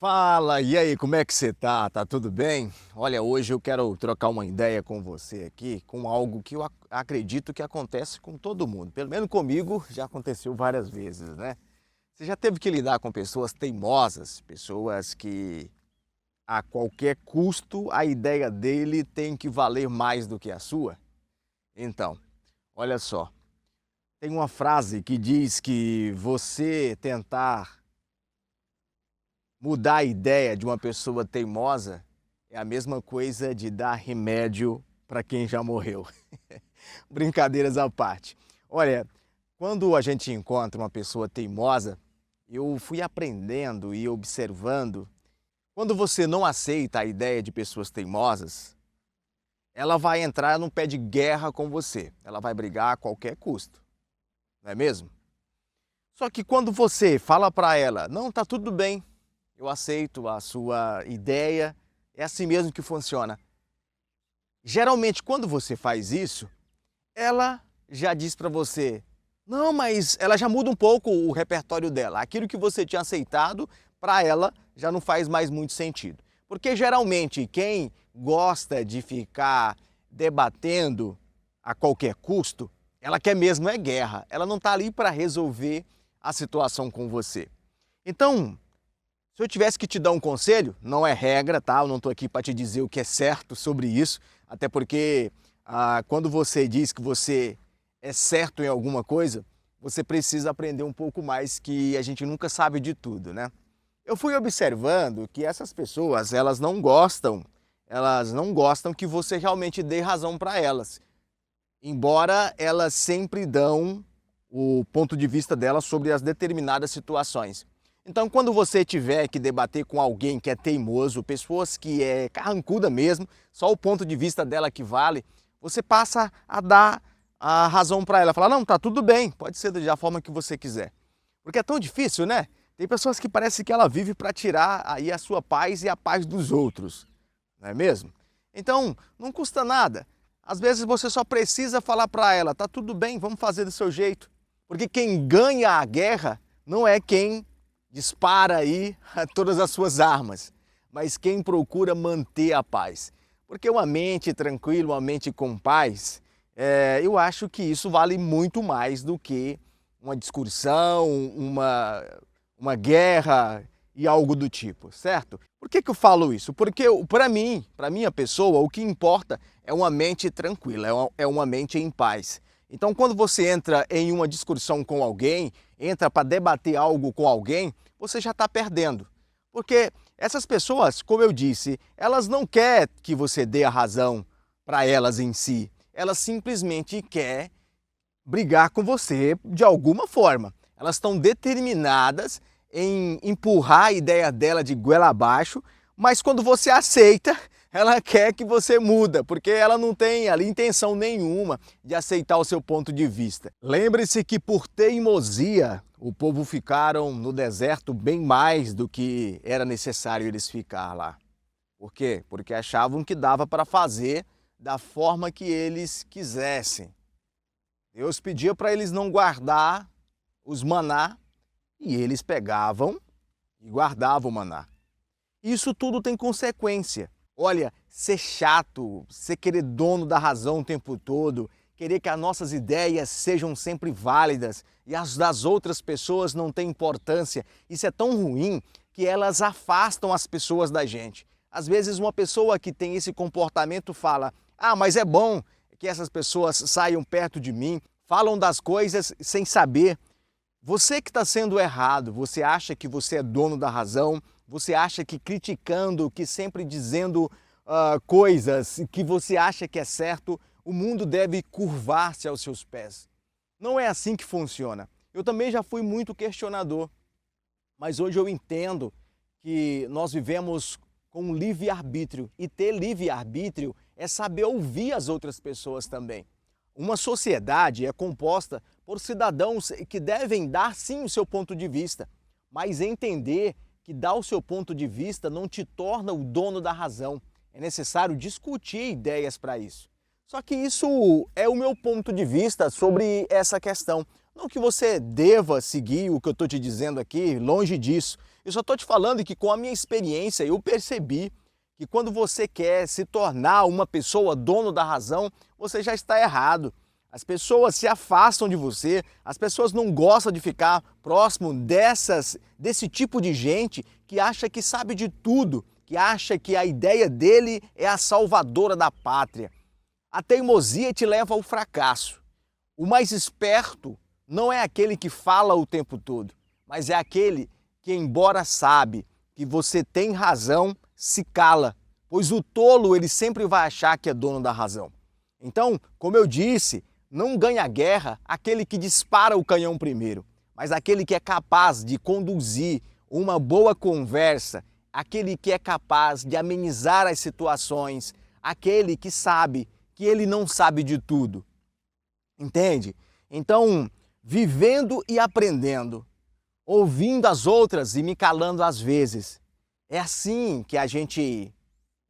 Fala, e aí, como é que você tá? Tá tudo bem? Olha, hoje eu quero trocar uma ideia com você aqui, com algo que eu acredito que acontece com todo mundo. Pelo menos comigo já aconteceu várias vezes, né? Você já teve que lidar com pessoas teimosas, pessoas que a qualquer custo a ideia dele tem que valer mais do que a sua? Então, olha só, tem uma frase que diz que você tentar mudar a ideia de uma pessoa teimosa é a mesma coisa de dar remédio para quem já morreu. Brincadeiras à parte. Olha, quando a gente encontra uma pessoa teimosa, eu fui aprendendo e observando. Quando você não aceita a ideia de pessoas teimosas, ela vai entrar num pé de guerra com você. Ela vai brigar a qualquer custo, não é mesmo? Só que quando você fala para ela, não, tá tudo bem, eu aceito a sua ideia, é assim mesmo que funciona. Geralmente, quando você faz isso, ela já diz para você, não, mas ela já muda um pouco o repertório dela. Aquilo que você tinha aceitado, para ela já não faz mais muito sentido. Porque geralmente quem gosta de ficar debatendo a qualquer custo, ela quer mesmo é guerra. Ela não está ali para resolver a situação com você. Então, se eu tivesse que te dar um conselho, não é regra, tá? Eu não estou aqui para te dizer o que é certo sobre isso, até porque quando você diz que você é certo em alguma coisa, você precisa aprender um pouco mais, que a gente nunca sabe de tudo, né? Eu fui observando que essas pessoas, elas não gostam que você realmente dê razão para elas, embora elas sempre dão o ponto de vista delas sobre as determinadas situações. Então, quando você tiver que debater com alguém que é teimoso, pessoas que é carrancuda mesmo, só o ponto de vista dela que vale, você passa a dar a razão para ela, falar, não, tá tudo bem, pode ser da forma que você quiser. Porque é tão difícil, né? Tem pessoas que parece que ela vive para tirar aí a sua paz e a paz dos outros, não é mesmo? Então, não custa nada. Às vezes você só precisa falar para ela, tá tudo bem, vamos fazer do seu jeito. Porque quem ganha a guerra não é quem dispara aí todas as suas armas, mas quem procura manter a paz. Porque uma mente tranquila, uma mente com paz, eu acho que isso vale muito mais do que uma discussão, uma guerra e algo do tipo, certo? Por que eu falo isso? Porque para mim, para minha pessoa, o que importa é uma mente tranquila, é uma mente em paz. Então, quando você entra em uma discussão com alguém, entra para debater algo com alguém, você já está perdendo. Porque essas pessoas, como eu disse, elas não querem que você dê a razão para elas em si. Elas simplesmente querem brigar com você de alguma forma. Elas estão determinadas em empurrar a ideia dela de goela abaixo, mas quando você aceita, ela quer que você muda, porque ela não tem ali intenção nenhuma de aceitar o seu ponto de vista. Lembre-se que por teimosia, o povo ficaram no deserto bem mais do que era necessário eles ficar lá. Por quê? Porque achavam que dava para fazer da forma que eles quisessem. Deus pedia para eles não guardar os maná e eles pegavam e guardavam o maná. Isso tudo tem consequência. Olha, ser chato, ser querer dono da razão o tempo todo, querer que as nossas ideias sejam sempre válidas e as das outras pessoas não têm importância, isso é tão ruim que elas afastam as pessoas da gente. Às vezes uma pessoa que tem esse comportamento fala, mas é bom que essas pessoas saiam perto de mim, falam das coisas sem saber. Você que está sendo errado, você acha que você é dono da razão, você acha que criticando, que sempre dizendo coisas que você acha que é certo, o mundo deve curvar-se aos seus pés. Não é assim que funciona. Eu também já fui muito questionador, mas hoje eu entendo que nós vivemos com um livre-arbítrio, e ter livre-arbítrio é saber ouvir as outras pessoas também. Uma sociedade é composta por cidadãos que devem dar sim o seu ponto de vista, mas entender que dar o seu ponto de vista não te torna o dono da razão. É necessário discutir ideias para isso. Só que isso é o meu ponto de vista sobre essa questão. Não que você deva seguir o que eu estou te dizendo aqui, longe disso. Eu só estou te falando que com a minha experiência eu percebi que quando você quer se tornar uma pessoa dono da razão, você já está errado. As pessoas se afastam de você, as pessoas não gostam de ficar próximo desse tipo de gente que acha que sabe de tudo, que acha que a ideia dele é a salvadora da pátria. A teimosia te leva ao fracasso. O mais esperto não é aquele que fala o tempo todo, mas é aquele que, embora sabe que você tem razão, se cala, pois o tolo ele sempre vai achar que é dono da razão. Então, como eu disse, não ganha a guerra aquele que dispara o canhão primeiro, mas aquele que é capaz de conduzir uma boa conversa, aquele que é capaz de amenizar as situações, aquele que sabe que ele não sabe de tudo. Entende? Então, vivendo e aprendendo, ouvindo as outras e me calando às vezes, é assim que a gente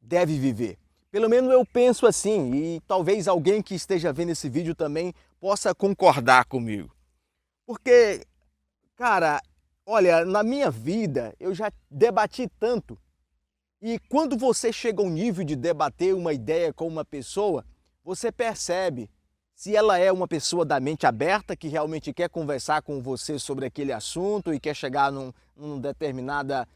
deve viver. Pelo menos eu penso assim, e talvez alguém que esteja vendo esse vídeo também possa concordar comigo. Porque, cara, olha, na minha vida eu já debati tanto, e quando você chega ao nível de debater uma ideia com uma pessoa, você percebe se ela é uma pessoa da mente aberta, que realmente quer conversar com você sobre aquele assunto e quer chegar numa determinada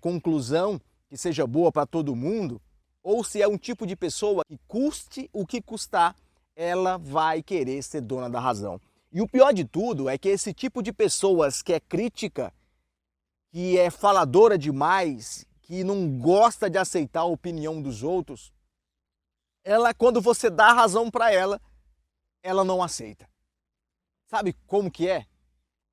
conclusão que seja boa para todo mundo, ou se é um tipo de pessoa que custe o que custar, ela vai querer ser dona da razão. E o pior de tudo é que esse tipo de pessoas que é crítica, que é faladora demais, que não gosta de aceitar a opinião dos outros, ela, quando você dá razão para ela não aceita. Sabe como que é?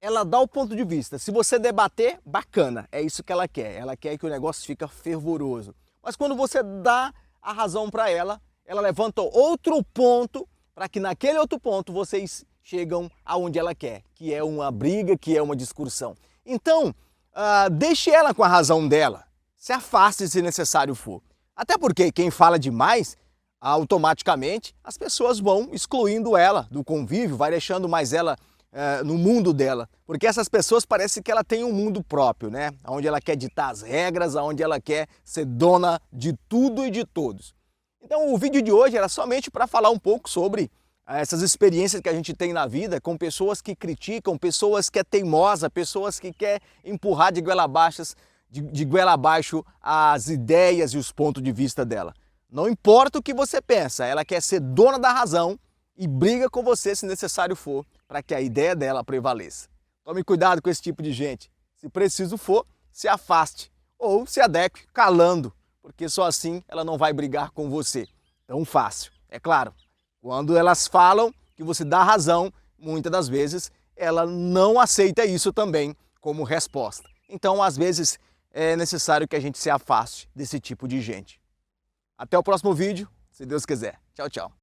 Ela dá o ponto de vista. Se você debater, bacana, é isso que ela quer. Ela quer que o negócio fique fervoroso. Mas quando você dá a razão para ela levanta outro ponto para que naquele outro ponto vocês chegam aonde ela quer, que é uma briga, que é uma discussão. Então, deixe ela com a razão dela. Se afaste se necessário for. Até porque quem fala demais, automaticamente as pessoas vão excluindo ela do convívio, vai deixando mais ela no mundo dela, porque essas pessoas parece que ela tem um mundo próprio, né? Onde ela quer ditar as regras, onde ela quer ser dona de tudo e de todos. Então o vídeo de hoje era somente para falar um pouco sobre essas experiências que a gente tem na vida com pessoas que criticam, pessoas que é teimosa, pessoas que quer empurrar de goela abaixo as ideias e os pontos de vista dela. Não importa o que você pensa, ela quer ser dona da razão e briga com você se necessário for, para que a ideia dela prevaleça. Tome cuidado com esse tipo de gente. Se preciso for, se afaste ou se adeque calando, porque só assim ela não vai brigar com você. Tão fácil. É claro, quando elas falam que você dá razão, muitas das vezes ela não aceita isso também como resposta. Então, às vezes, é necessário que a gente se afaste desse tipo de gente. Até o próximo vídeo, se Deus quiser. Tchau, tchau.